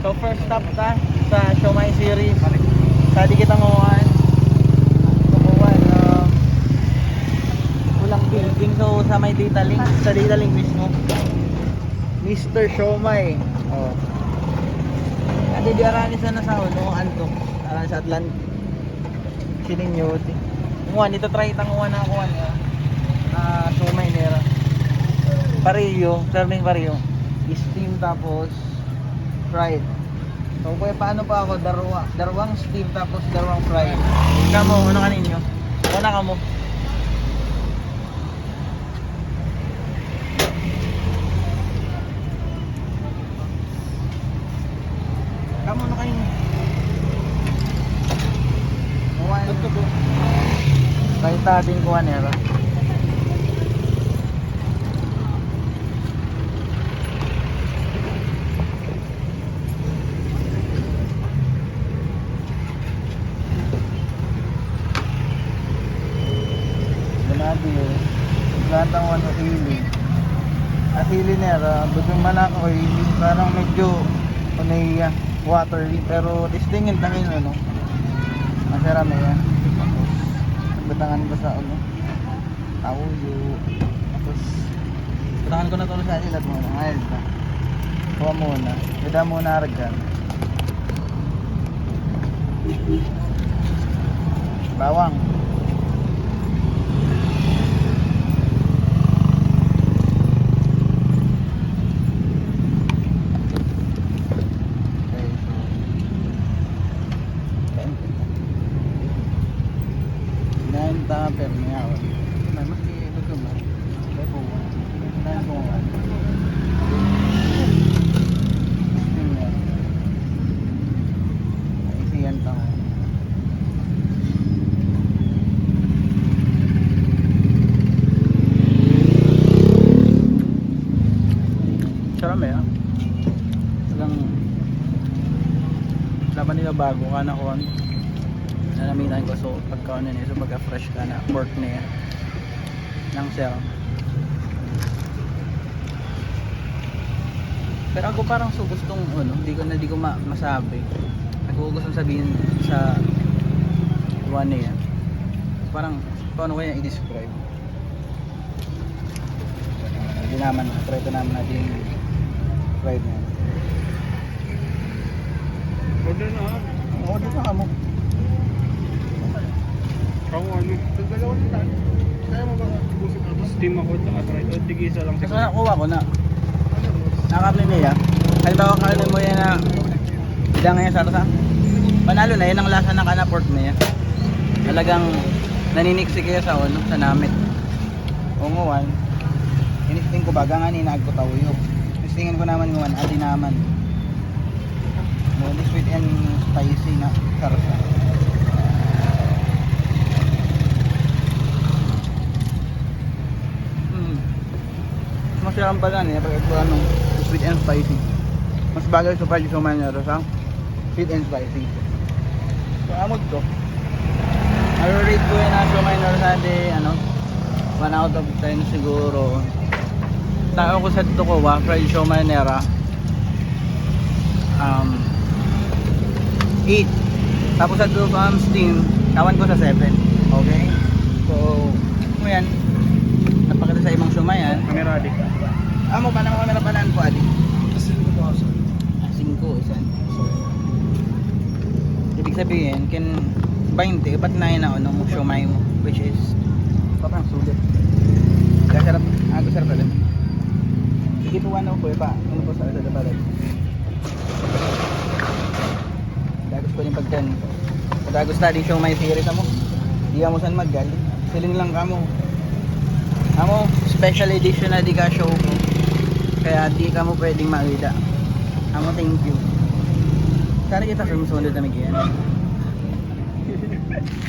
So first stop ta sa Siomai series. Sa di kita nguhan. Kukuhan ulang building, so sa may data link, sa data link mismo. Mr. Siomai. Oh. Adi di arani sana sa uno anto. Arani sa Atlantic. Sininyo ti. Nguhan dito try tang nguhan ako niya. Siomai nera. Pareho, serving pareho. Steam tapos fried. So kuya, paano pa ako? Darwang steam tapos darwang fried. Kamo, ano kaninyo? Una ka mo. Kamo, ano kaninyo? Kuhaan. Kahit ating kuhaan nera. Gantang one sa hili. At hili nera, butong manak ko hili. Parang medyo kunay watery. Pero tistingin tangin ano. Masarap na yan. Batangan ko sa ano. Tawuyo. Tapos batangan ko na tulo sa ilat muna. Ngayon ka. Kuha muna. Bida muna argan. Bawang. Taper niya ako. May maki ito ba? May buwa. May buwa. Ay siyan ta. Sarap eh. Lang laban nila bago ka na kon. Namitan ko, so pagka ano niya, so pagka fresh ka na pork niya ng shell. Pero ako parang so gustong ano, hindi ko masabi. Ako gustong sabihin sa one niya. Parang paano ko yan i-describe? Hindi naman, try ko naman natin yung fried niya. Order na ha? Order na ka mo. Ako ano? Dalawa na tayo. Kaya mo ba busog ako? Steam ako at saka o tigisa lang. Kasi nakuha ko na. Nakapli niya. Halimbawa kainin mo yan na bidang ngayon sa rasa. Panalo na yan ang lasa ng kana pork niya. Talagang naniniksi kayo sa ano, sa namit. Unguan. Inisting ko baga nga ninag ko tawyo. Inistingin ko naman nguan, adi naman. No, sweet and spicy na sarasa. Masarap pa lang pag ito ano, sweet and spicy. Mas bagay sa fried siomai niya sa sweet and spicy. So amod ko. I-rate ko yun na siomai na sa ano, 1 out of 10 siguro. Tao ko sa dito ko fried siomai nera 8. Tapos sa dito steam, tawan ko sa 7. Okay? So, mo yan. Napakita sa ibang siomai yan. Kamera adik. Amo pa naman kamera panaan po adi. 5 isan. Ibig sabihin, kin 20, ba't na yun na ano mo siomai mo, which is parang sulit. Kaya sarap, ako sarap talaga. Sige po ano po pa, ano po sa balad. Dagos ko rin pagdan. Dagos na din siomai series mo. Di mo saan maggali. Siling lang kamo. Amo, special edition na di ka show ko. Kaya di ka mo pwedeng makita. Amo, thank you. Sana kita sa sumunod na migyan.